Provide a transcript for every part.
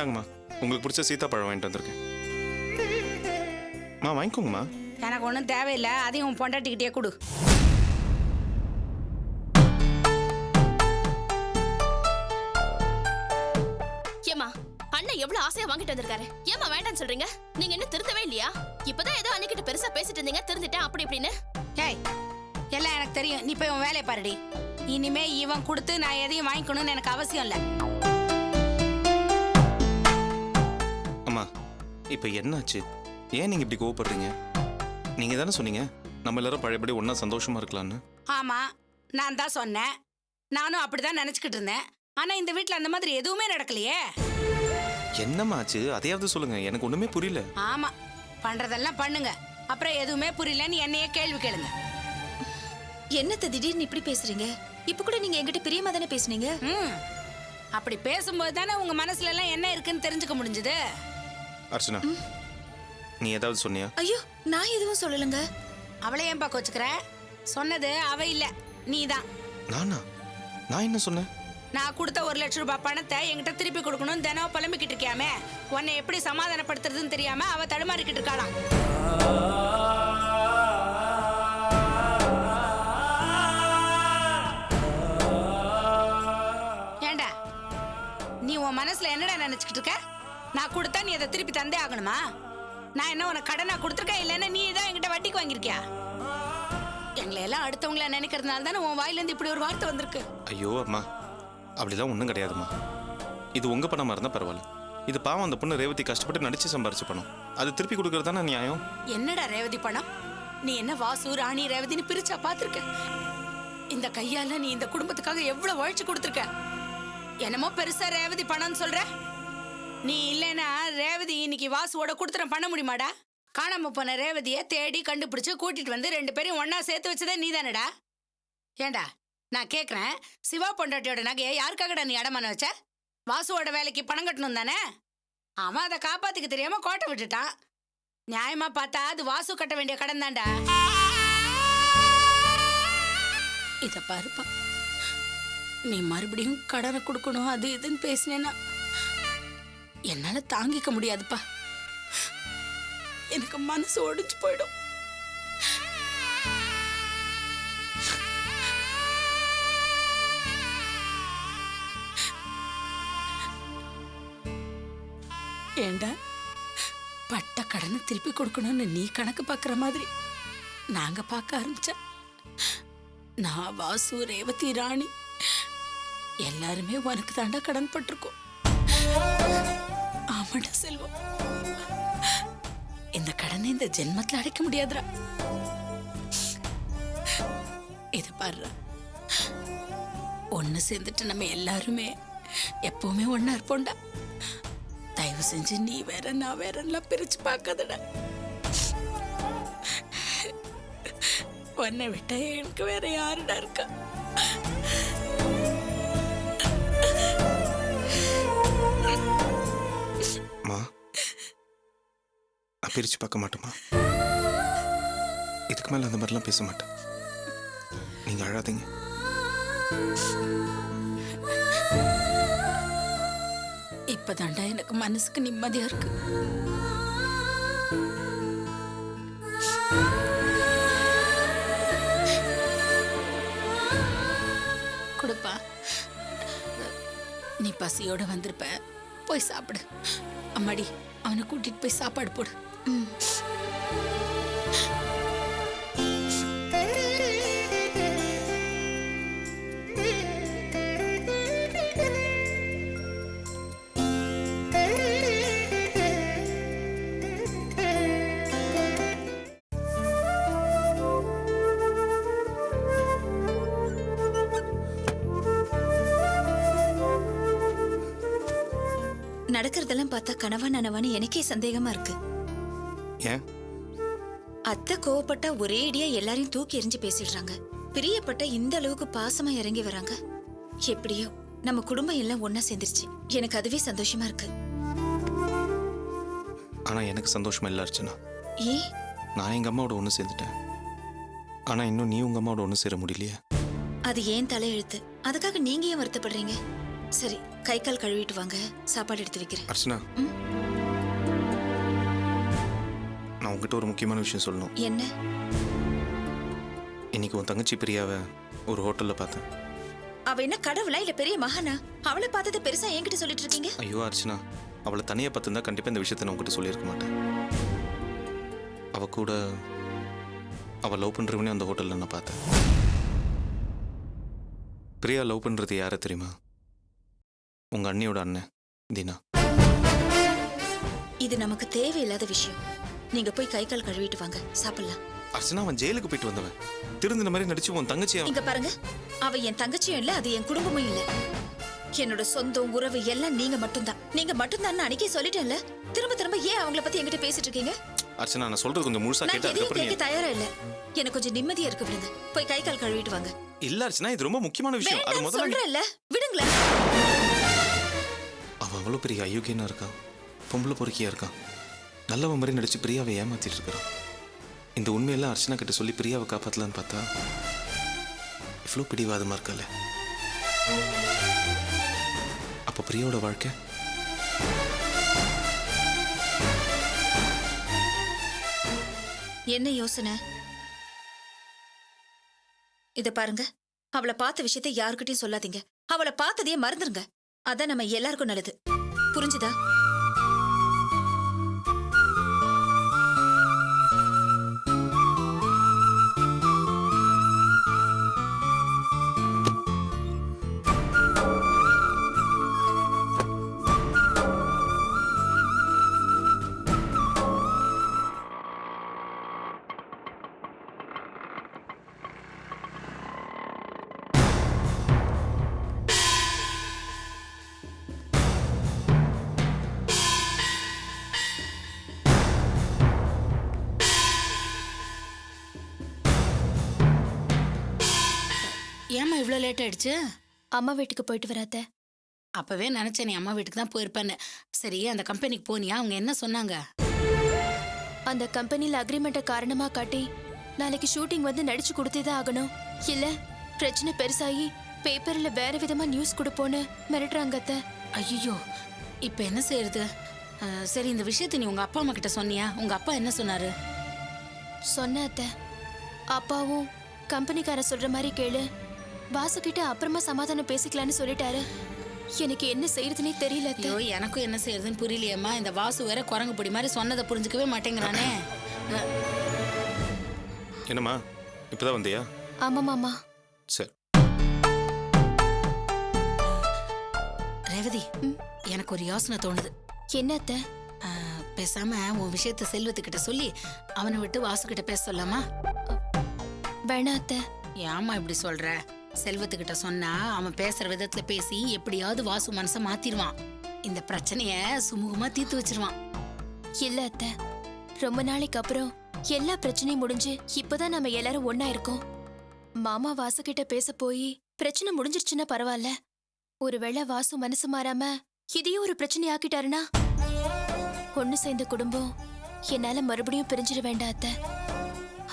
இந்தாங்கம்மா, உங்களுக்கு பிடிச்ச சீத்தாப்பழம் வாங்கிட்டு வந்திருக்கேன். வாங்கிக்கோங்கம்மா. எனக்கு ஒன்றும் தேவையில்லை, அதையும் உன் பொண்டாட்டிக்கிட்டே கொடு. ஏமா அண்ணன் எவ்வளவு ஆசையா வாங்கிட்டு வந்திருக்காரு, ஏமா வேண்டாம்னு சொல்றீங்க? நீங்க இன்னும் திருந்தவே இல்லையா? இப்பதான் ஏதோ அன்னைக்கிட்ட பெருசா பேசிட்டு இருந்தீங்க, திருந்துட்டேன் அப்படி இப்படின்னு. ஏய், எல்லாம் எனக்கு தெரியும், நீ போய் உன் வேலையை பாருடி. இனிமே இவன் கொடுத்து நான் எதையும் வாங்கிக்கணும்னு எனக்கு அவசியம் இல்லை. அம்மா, இப்போ என்னாச்சு? ஏன் நீங்க இப்படி கோவப்படுறீங்க? நீங்க தானே சொன்னீங்க நம்ம எல்லாரும் பழையபடி ஒண்ணா சந்தோஷமா இருக்கலாம்னு. ஆமா, நான் தான் சொன்னேன். நானும் அப்படிதான் நினைச்சுக்கிட்டு இருந்தேன். ஆனா இந்த வீட்டுல அந்த மாதிரி எதுவுமே நடக்கலையே. என்னம்மா ஆச்சு? அதையாவது சொல்லுங்க, எனக்கு ஒண்ணுமே புரியல. ஆமா, பண்றதெல்லாம் பண்ணுங்க, அப்புறம் எதுவுமே புரியலன்னு என்னையே கேள்வி கேளுங்க. என்னத்த திடீர்னு இப்படி பேசுறீங்க? இப்ப கூட நீங்க என்கிட்ட பிரியமா தானே பேசுனீங்க. அப்படி பேசும்போது தானே உங்க மனசுல எல்லாம் என்ன இருக்குன்னு தெரிஞ்சுக்க முடிஞ்சது. அர்ச்சனா, நீ ஏதாவது சொன்னியா? ஐயோ, நான் எதுவும் சொல்லலங்க. அவளை ஏன்பா கோச்சுக்கிற? சொன்னது அவ இல்ல, நீதான். நானா? நான் என்ன சொன்னேன்? நான் கொடுத்த 1 லட்சம் ரூபாய் பணத்தை என்கிட்ட திருப்பி கொடுக்கணும் தினம் புலம்பிக்கிட்டு இருக்கியாமே, உன்னை எப்படி சமாதானப்படுத்துறதுன்னு தெரியாம அவ தடுமாறிக்கிட்டு இருக்காளாம். ஏண்டா, நீ உன் மனசுல என்னடா நினைச்சுக்கிட்டு இருக்க? நான் கொடுத்தா நீ அதை திருப்பி தந்தே ஆகணுமா? நான் என்ன உனக்கு கடனா கொடுத்துருக்கேன், இல்லைன்னா நீ தான் என்கிட்ட வட்டிக்கு வாங்கியிருக்கியா? எங்களை எல்லாம் அடுத்தவங்கள நினைக்கிறதுனால தானே உன் வாயிலிருந்து இப்படி ஒரு வார்த்தை வந்திருக்கு. ஐயோ அம்மா, அப்படிலாம் ஒன்றும் கிடையாதும்மா. இது உங்க பணமா இருந்தா பரவாயில்ல. இது பாவம், அந்த பொண்ணு ரேவதி கஷ்டப்பட்டு நடிச்சு சம்பாரிச்ச பணம். அது திருப்பி கொடுக்கறது தானே நியாயம். என்னடா ரேவதி பணம்? நீ என்ன வாசு, ராணி, ரேவதின்னு பிரிச்சா பாத்திருக்க? இந்த கையால நீ இந்த குடும்பத்துக்காக எவ்வளவு உழைச்சு கொடுத்துருக்க. என்னமோ பெருசா ரேவதி பணம்னு சொல்ற. நீ இல்லைன்னா ரேவதி இன்னைக்கு வாசுவோட கொடுத்துற பண்ண முடியுமாடா? காணாம போன ரேவதியை தேடி கண்டுபிடிச்சு கூட்டிட்டு வந்து 2 பேரையும் ஒன்னா சேர்த்து வச்சதே நீ தானடா. ஏண்டா, நான் கேக்குறேன், சிவா பொண்டாட்டியோட நகையை யாருக்காகடா நீ அடமான வச்ச? வாசுவோட வேலைக்கு பணம் கட்டணும் தானே? அவன் அதை காப்பாத்திக்க தெரியாம கோட்டை விட்டுட்டான். நியாயமா பார்த்தா அது வாசு கட்ட வேண்டிய கடன் தான்டா. இத பாருப்பா, நீ மறுபடியும் கடனை கொடுக்கணும் அது இதுன்னு பேசினேன்னா என்னால தாங்கிக்க முடியாதுப்பா. எனக்கு மனசு ஒடிஞ்சு போயிடும். ஏண்டா, பட்ட கடனை திருப்பி கொடுக்கணும்னு நீ கணக்கு பார்க்குற மாதிரி நாங்க பார்க்க ஆரம்பிச்சா, நான் வாசு, ரேவதி, ராணி எல்லாருமே உனக்கு தாண்டா கடன் பட்டிருக்கோம். ஆமாடா செல்வம், இந்த கடனை இந்த ஜென்மத்தில் அடைக்க முடியாதுடா. இது பாரு, ஒன்னு சேர்ந்துட்டு நம்ம எல்லாருமே எப்பவுமே ஒன்னா இருப்போம்டா. தயவு செஞ்சு நீ வேற நான் வேறெல்லாம் பிரிச்சு பார்க்காதடா. உன்னை விட்டா எனக்கு வேற யாருடா இருக்கா? நான் பிரிச்சு பார்க்க மாட்டோமா? இதுக்கு மேல அந்த மாதிரிலாம் பேச மாட்டேன். நீங்க அழாதீங்க. இப்பதாண்டா எனக்கு மனசுக்கு நிம்மதியா இருக்கு. கொடுப்பா, நீ பசியோட வந்திருப்ப, போய் சாப்பிடு. அம்மாடி, அவனை கூட்டிட்டு போய் சாப்பாடு போடு. நடக்கிறதெல்லாம் பார்த்தா கனவா நனவான்னு எனக்கே சந்தேகமா இருக்கு. ஏன்? அத்தை கோவப்பட்டா ஒரே அடியா எல்லாரையும் தூக்கி எறிஞ்சு பேசிடுறாங்க. பிரியப்பட்ட இந்த அளவுக்கு பாசமா இறங்கி வராங்க. எப்படியோ நம்ம குடும்பம் எல்லாம் ஒன்னா சேர்ந்துருச்சு. எனக்கு அதுவே சந்தோஷமா இருக்கு. ஆனா எனக்கு சந்தோஷமா இல்ல அர்ச்சனா. ஏன்? நான் எங்க அம்மாவோட ஒண்ணு சேர்ந்துட்டேன். ஆனா இன்னும் நீ உங்க அம்மாவோட ஒண்ணு சேர முடியலையே. அது ஏன் தலையெழுத்து. அதுக்காக நீங்க ஏன் வருத்தப்படுறீங்க? சரி, கை கால் கழுவிட்டு வாங்க, சாப்பாடு எடுத்து வைக்கிறேன். அர்ச்சனா, நான் உங்ககிட்ட ஒரு முக்கியமான விஷயம் சொல்லணும். என்ன? இன்னைக்கு உன் தங்கச்சி பிரியாவை ஒரு ஹோட்டல்ல பார்த்தேன். அவ என்ன கடவுளா இல்ல பெரிய மகானா? அவளை பார்த்தது பெருசா என்கிட்ட சொல்லிட்டு இருக்கீங்க? ஐயோ அர்ச்சனா, அவளை தனியாக பார்த்துருந்தா கண்டிப்பாக இந்த விஷயத்தை நான் உங்ககிட்ட சொல்லியிருக்க மாட்டேன். அவ கூட அவள் லவ் பண்ணுறவனே அந்த ஹோட்டலில் நான் பார்த்தேன். பிரியா லவ் பண்ணுறது யாரை தெரியுமா? உங்கள் அண்ணியோட அண்ணன் தீனா. இது நமக்கு தேவையில்லாத விஷயம். நீங்க போய் கை கால் கழுவிட்டு வாங்க, சாப்பிடலாம். அர்ச்சனா, அவன் ஜெயிலுக்கு போயிட்டு வந்தவன். திருந்தின மாதிரி நடிச்சு உன் தங்கச்சி இங்க பாருங்க, அவ என் தங்கச்சியும் இல்ல, அது என் குடும்பமும் இல்ல. என்னோட சொந்தம் உறவு எல்லாம் நீங்க மட்டும்தான். நீங்க மட்டும்தான் அன்னைக்கே சொல்லிட்டேன்ல. திரும்ப திரும்ப ஏன் அவங்கள பத்தி என்கிட்ட பேசிட்டு இருக்கீங்க? அர்ச்சனா, நான் சொல்றது கொஞ்சம் முழுசா நான் கேட்டு எதையும் அதுக்கப்புறம் கேட்க தயாரா இல்ல. எனக்கு கொஞ்சம் நிம்மதியா இருக்கு, விடுங்க. போய் கை கால் கழுவிட்டு வாங்க. இல்ல அர்ச்சனா, இது ரொம்ப முக்கியமான விஷயம். அது வேண்டாம்னு முதல்ல சொல்றேன்ல, விடுங்களேன். அவன் அவ்வளோ பெரிய அயோக்கியனா இருக்கான், பொம்பளை பொறுக்கியா இருக்கான், நல்லவன் மாதிரி நடிச்சு பிரியாவை ஏமாத்திட்டு இருக்கிறான். இந்த உண்மையெல்லாம் அர்ச்சனா கிட்ட சொல்லி பிரியாவை காப்பாத்தலான்னு பார்த்தா இவ்வளோ பிடிவாதமா இருக்கல. அப்ப பிரியாவோட வாழ்க்கை என்ன யோசனை? இத பாருங்க, அவளை பார்த்த விஷயத்தை யாருக்கிட்டையும் சொல்லாதீங்க. அவளை பார்த்ததையே மறந்துருங்க. அதான் நம்ம எல்லாருக்கும் நல்லது. புரிஞ்சுதா? ஏம்மா இவ்வளோ லேட் ஆயிடுச்சு? அம்மா வீட்டுக்கு போயிட்டு வராத. அப்பவே நினைச்சேன் நீ அம்மா வீட்டுக்கு தான் போயிருப்பேன்னு. சரி, அந்த கம்பெனிக்கு போனியா? அவங்க என்ன சொன்னாங்க? அந்த கம்பெனில அக்ரிமெண்ட்டை காரணமா காட்டி நாளைக்கு ஷூட்டிங் வந்து நடிச்சு கொடுத்தே தான் ஆகணும். இல்ல பிரச்சனை பெருசாகி பேப்பர்ல வேற விதமா நியூஸ் கொடுப்போன்னு மிரட்டுறாங்க அத்தை. ஐயோ, இப்போ என்ன செய்யறது? சரி, இந்த விஷயத்தை நீ உங்க அப்பா அம்மா கிட்ட சொன்னியா? உங்க அப்பா என்ன சொன்னாரு? சொன்ன அத்தை. அப்பாவும் கம்பெனிக்கார சொல்ற மாதிரி கேளு, வாசுகிட்ட அப்புறமா சமாதானம் பேசிக்கலான்னு சொல்லிட்டாரு. எனக்கு என்ன செய்யறதுனே தெரியல அத்தை. ஐயோ, எனக்கும் என்ன செய்யறதுன்னு புரியலையேம்மா. இந்த வாசு வேற குரங்கு பொடி மாதிரி சொன்னதை புரிஞ்சுக்கவே மாட்டேங்கிறானே. என்னம்மா, இப்பதான் வந்தியா? ஆமா மாமா. சரி. ரேவதி, எனக்கு ஒரு யோசனை தோணுது. என்ன அத்தை? பேசாம உன் விஷயத்த செல்வத்துக்கிட்ட சொல்லி அவனை விட்டு வாசுகிட்ட பேச சொல்லாமா? வேணா அத்தை. ஏம்மா இப்படி சொல்ற? செல்வத்துக்கிட்ட சொன்னா அவன் பேசுற விதத்துல பேசி எப்படியாவது வாசு மனசை மாத்திருவான். இந்த பிரச்சனைய சுமூகமா தீர்த்து வச்சிருவான். இல்ல அத்தை, ரொம்ப நாளைக்கு அப்புறம் எல்லா பிரச்சனையும் முடிஞ்சு இப்பதான் நம்ம எல்லாரும் ஒண்ணா இருக்கோம். மாமா வாசு கிட்ட பேச போய் பிரச்சனை முடிஞ்சிருச்சுன்னா பரவாயில்ல. ஒருவேளை வாசு மனசு மாறாம இதையும் ஒரு பிரச்சனை ஆக்கிட்டாருன்னா ஒண்ணு சேர்ந்த குடும்பம் என்னால மறுபடியும் பிரிஞ்சிட வேண்டாம் அத்தை.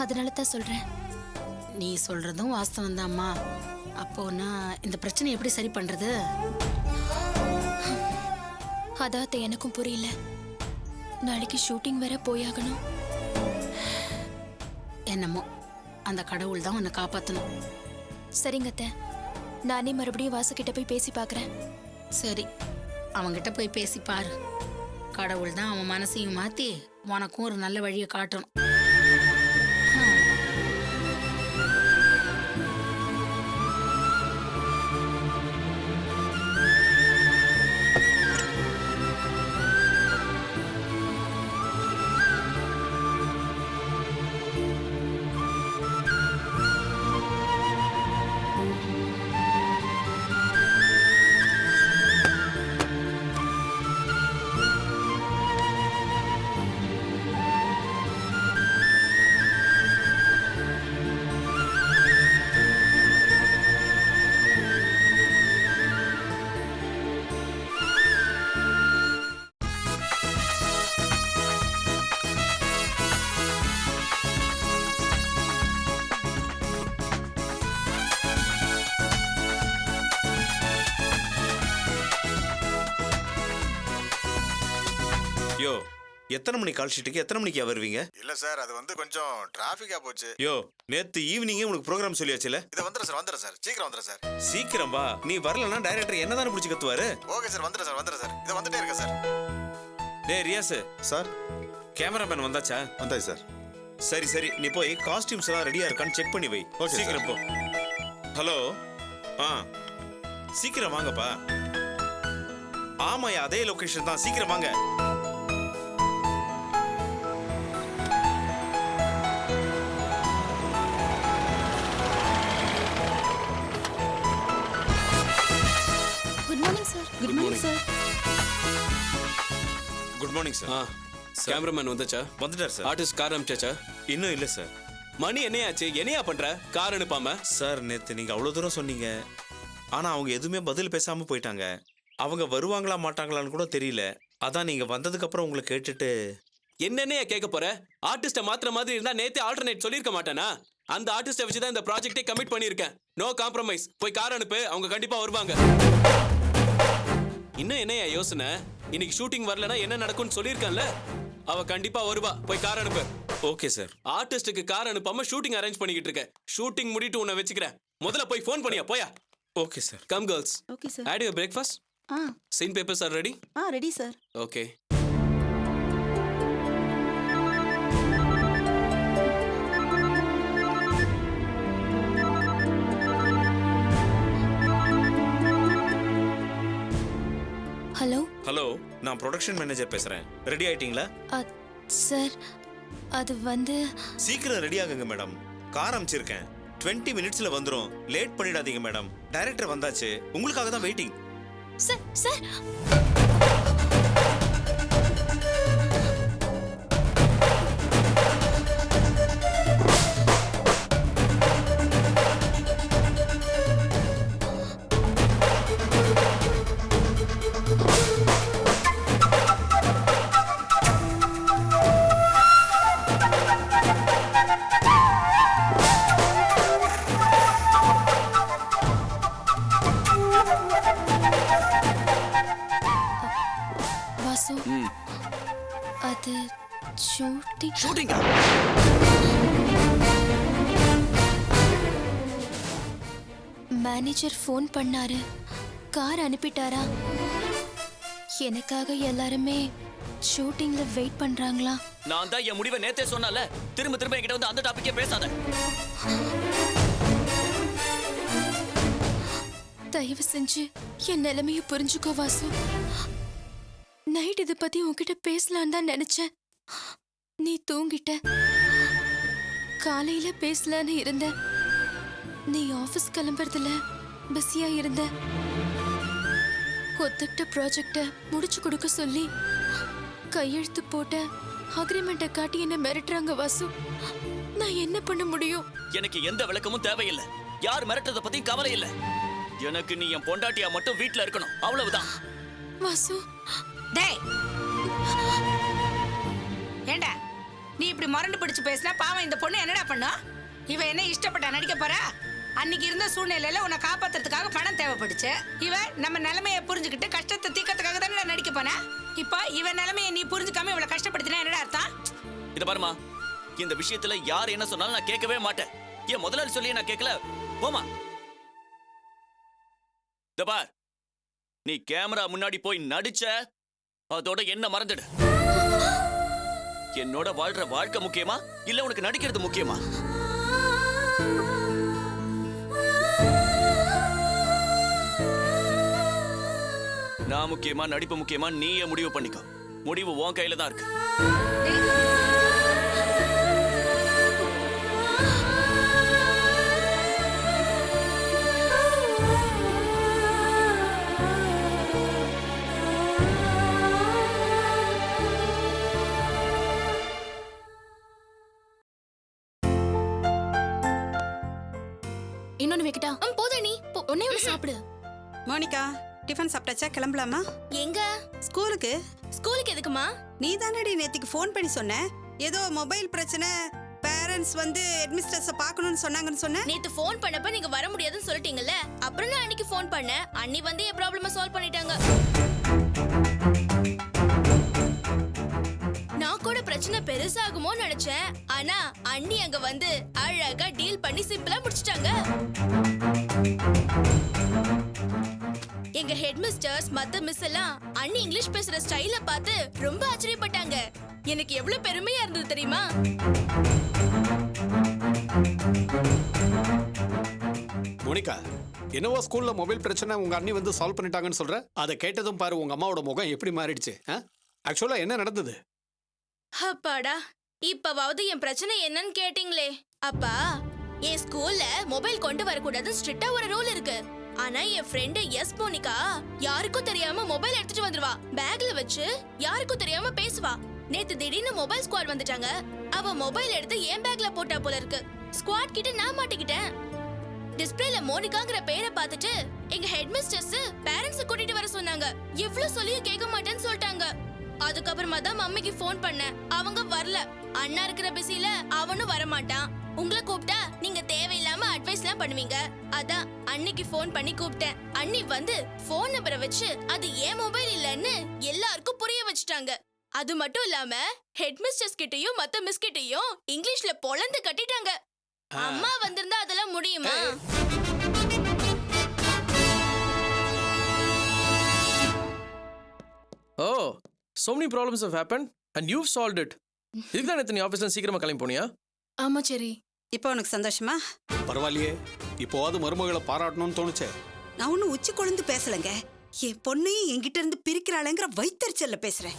அதனால தான் சொல்றேன். நீ சொல்றதும் வாஸ்தவம் தான்மா. அப்போ நான் இந்த பிரச்சனை எப்படி சரி பண்றது? அதான் அத்தை, எனக்கும் புரியல. நாளைக்கு ஷூட்டிங் வேற போயாகணும். என்னமோ அந்த கடவுள் தான் உன்னை காப்பாத்தணும். சரிங்க அத்தை, நானே மறுபடியும் வாசு கிட்ட போய் பேசி பார்க்கறேன். சரி, அவன்கிட்ட போய் பேசி பாரு. கடவுள் தான் அவன் மனசையும் மாத்தி உனக்கும் ஒரு நல்ல வழியை காட்டணும். எத்தனை மணி கால் ஷீட்டுக்கு எத்தனை மணிக்கு வருவீங்க? இல்ல சார், அது வந்து கொஞ்சம் டிராஃபிக்கா போச்சு. யோ, நேத்து ஈவினிங்கே உனக்கு ப்ரோக்ராம் சொல்லியாச்சுல? இதை வந்துடுறேன் சார், சீக்கிரம் வந்துடுறேன் சார். சீக்கிரம் வா. நீ வரலன்னா டைரக்டர் என்ன தானே பிடிச்சி கத்துவாரு. ஓகே சார், வந்துடுறேன் சார். இதை வந்துட்டே இருக்கேன் சார். டேய் ரியாஸ் சார் கேமராமேன் வந்தாச்சா? வந்தாச்சு சார். சரி நீ போய் காஸ்டியூம்ஸ் எல்லாம் ரெடியா இருக்கான்னு செக் பண்ணி வை. Okay, சீக்கிரம் போ. ஹலோ, சீக்கிரம் வாங்கப்பா. ஆமாயா, அதே லொகேஷன் தான், சீக்கிரம் வாங்க. Good morning sir. Good morning sir. Good morning sir. Cameraman வந்தாச்சா? வந்துட்டார் சார். Artist car அனுப்பிச்சாச்சா? இன்னும் இல்ல சார். மணி என்னையாச்சு? என்னையா பண்ற? கார் அனுப்பாம? சார் நேத்து நீங்க அவ்வளவு தூரம் சொன்னீங்க, ஆனா அவங்க எதுவுமே பதில் பேசாம போயிட்டாங்க. அவங்க வருவாங்களா மாட்டாங்களான்னு கூட தெரியல. அதான் நீங்க வந்ததுக்கு அப்புறம் உங்களை கேட்டுட்டு. என்னென்னையா கேட்க போற? ஆர்டிஸ்ட மாத்திர மாதிரி இருந்தா நேத்தே ஆல்டர்னேட் சொல்லிருக்க மாட்டானா? அந்த ஆர்டிஸ்ட வச்சு தான் இந்த ப்ராஜெக்டே கமிட் பண்ணிருக்கேன். No compromise. போய் கார் அனுப்பு, அவங்க கண்டிப்பா வருவாங்க. இன்னும் என்னையா யோசனை? இன்னைக்கு ஷூட்டிங் வரலனா என்ன நடக்கும்னு சொல்லிருக்கேன்ல? அவ கண்டிப்பா வருவா. போய் கார் அனுப்பு. Okay sir. ஆர்டிஸ்டுக்கு கார் அனுப்பாம ஷூட்டிங் அரேஞ்ச் பண்ணிக்கிட்டு இருக்க. ஷூட்டிங் முடிட்டு உன்னை வச்சுக்கிறேன். முதல்ல போய் ஃபோன் பண்ணியா? போயா. Okay sir. Come girls. Okay sir. Had your breakfast? Scene papers are ready? Ready sir. Okay. Hello hello, நான் ப்ரொடக்ஷன் மேனேஜர் பேசுறேன். ரெடி ஆயிட்டீங்களா? சார், அது வந்து சீக்கிரம் ரெடி ஆகுங்க மேடம். கார் அனுப்பிச்சிருக்கேன். 20 மினிட்ஸ்ல வந்துரும். லேட் பண்ணிடாதீங்க மேடம். டைரக்டர் வந்தாச்சு, உங்களுக்காக தான் வெயிட்டிங். சார் வாசு, அது ஷூட்டிங். மேனேஜர் ஃபோன் பண்ணாரு, கார் அனுப்பிட்டாரா? எனக்காக எல்லாருமே ஷூட்டிங்ல வெயிட் பண்றாங்களா? நான் தான் என் முடிவை நேத்தே சொன்னல. திரும்ப திரும்ப என்கிட்ட வந்து அந்த டாபிக்கே பேசாத. தயவு செஞ்சு என் நிலைமைய புரிஞ்சுக்கோ வாசு. நைட் இதை பத்தி உன்கிட்ட பேசலான்னு தான் நினைச்சேன். நீ தூங்கிட்ட. காலையில பேசலான்னு இருந்த. நீ ஆபீஸ் கிளம்புறதுல பிஸியா இருந்த. ஒத்துக்கிட்ட ப்ராஜெக்ட முடிச்சு கொடுக்க சொல்லி கையெழுத்து போட்ட அக்ரிமெண்ட்டை காட்டி என்ன மிரட்டுறாங்க வாசு. நான் என்ன பண்ண முடியும்? எனக்கு எந்த விளக்கமும் தேவையில்லை. யார் மிரட்டத பத்தி கவலை இல்லை. எனக்கு நீ என் பொண்டாட்டியா மட்டும் வீட்ல இருக்கணும், அவ்வளவுதான். வாசு. டேய், ஏண்டா நீ இப்படி மறந்து பிடிச்சு பேசினா பாவம் இந்த பொண்ணு என்னடா பண்ணா? இவ என்ன இஷ்டப்பட்டா நடிக்க போறா? அன்னைக்கு இருந்த சூழ்நிலையில உன்னை காப்பாத்துறதுக்காக பணம் தேவைப்படுச்சு. இவ நம்ம நிலைமையை புரிஞ்சுக்கிட்டு கஷ்டத்தை தீக்கிறதுக்காக தானே நடிக்க போன. இப்போ இவ நிலைமையை நீ புரிஞ்சுக்காம இவளை கஷ்டப்படுத்தினா என்னடா அர்த்தம்? இத பாருமா, இந்த விஷயத்துல யார் என்ன சொன்னாலும் நான் கேட்கவே மாட்டேன். ஏன் முதலாளி சொல்லி நான் கேட்கல? போமா. இத பார், நீ கேமரா முன்னாடி போய் நடிச்ச, அதோட என்ன மறந்துடு. என்னோட வாழ்ற வாழ்க்கை முக்கியமா இல்ல உனக்கு நடிக்கிறது முக்கியமா? நான் முக்கியமா நடிப்பு முக்கியமா நீயே முடிவு பண்ணிக்கோ. முடிவு உன் கையில தான் இருக்கு. இன்னொன்னு வைக்கட்டா? போதா, நீ ஒன்னே ஒன்று சாப்பிடு. மோனிகா, டிஃபன் சாப்பிட்டாச்சா? கிளம்பலாமா? எங்க? ஸ்கூலுக்கு. ஸ்கூலுக்கு எதுக்குமா? நீ தானடி நேத்திக்கு ஃபோன் பண்ணி சொன்ன, ஏதோ மொபைல் பிரச்சனை, பேரண்ட்ஸ் வந்து ஹெட்மிஸ்ட்ரஸை பார்க்கணும்னு சொன்னாங்கன்னு சொன்ன. நேத்து ஃபோன் பண்ணப்ப நீங்க வர முடியாதுன்னு சொல்லிட்டீங்கல்ல, அப்புறம் நான் அன்னைக்கு ஃபோன் பண்ணேன். அண்ணி வந்து என் ப்ராப்ளமை சால்வ் பண்ணிட்டாங்க. பெருசாகுமோ நினைச்சேன். ஆனா அண்ணி அங்க வந்து அழகா டீல் பண்ணி சிம்பிளா முடிச்சிட்டாங்க. எங்க ஹெட் மிஸ்டர்ஸ் மத்த மிஸ் எல்லாம் அண்ணி இங்கிலீஷ் பேசுற ஸ்டைல பார்த்து ரொம்ப ஆச்சரியப்பட்டாங்க. எனக்கு எவ்வளவு பெருமையா இருந்தது தெரியுமா? மோனிகா, என்னவோ ஸ்கூல்ல மொபைல் பிரச்சனை உங்க அண்ணி வந்து சால்வ் பண்ணிட்டாங்கன்னு சொல்ற. அதை கேட்டதும் பாரு உங்க அம்மாவோட முகம் எப்படி மாறிடுச்சு. ஆக்சுவலா என்ன நடந்தது? அப்பாடா, இப்பவாவது என் பிரச்சனை என்னன்னு கேட்டீங்களே. அப்பா, என் ஸ்கூல்ல மொபைல் கொண்டு வரக்கூடாது ஸ்ட்ரிக்ட்டா ஒரு ரூல் இருக்கு. ஆனா என் ஃப்ரெண்டு எஸ் மோனிகா யாருக்கும் தெரியாம மொபைல் எடுத்துட்டு வந்துருவா. பேக்ல வச்சு யாருக்கும் தெரியாம பேசுவா. நேத்து திடீர்னு மொபைல் ஸ்குவாட் வந்துட்டாங்க. அவ மொபைல் எடுத்து என் பேக்ல போட்டா போல இருக்கு. ஸ்குவாட் கிட்ட நான் மாட்டிக்கிட்டேன். டிஸ்பிளேல மோனிகாங்கிற பேரை பார்த்துட்டு எங்க ஹெட் மிஸ்டர்ஸ் பேரண்ட்ஸ் கூட்டிட்டு வர சொன்னாங்க. எவ்வளவு சொல்லியும் கேட்க மாட்டேன்னு சொல்லிட்டாங்க. அதுக்கப்புறமா தான் மம்மிக்கு ஃபோன் பண்ணேன். அவங்க வரல. அண்ணா இருக்கிற பிஸில அவனும் வர மாட்டான். உங்களை கூப்பிட்டா நீங்க தேவையில்லாம அட்வைஸ்லாம் பண்ணுவீங்க. அதான் அன்னைக்கு ஃபோன் பண்ணி கூப்பிட்டேன். அண்ணி வந்து ஃபோன் நம்பரை வச்சு அது ஏன் மொபைல் இல்லன்னு எல்லாருக்கும் புரிய வச்சுட்டாங்க. அது மட்டும் இல்லாம ஹெட் மிஸ்டர்ஸ் கிட்டயும் மத்த மிஸ் கிட்டயும் இங்கிலீஷ்ல பொளந்து கட்டிட்டாங்க. அம்மா வந்திருந்தா அதெல்லாம் முடியுமா? Oh, so many problems have happened and you've solved it. இதுதான் நேத்து நீ ஆபீஸ்ல சீக்கிரமா கிளம்பி போனியா? ஆமா சரி. இப்போ உனக்கு சந்தோஷமா? பரவாயில்லையே, இப்போவாது மருமகளை பாராட்டணும்னு தோணுச்சே. நான் ஒன்னும் உச்சி கொழுந்து பேசலங்க. என் பொண்ணையும் என்கிட்ட இருந்து பிரிக்கிறாளேங்கிற வைத்தறிச்சல்ல பேசுறேன்.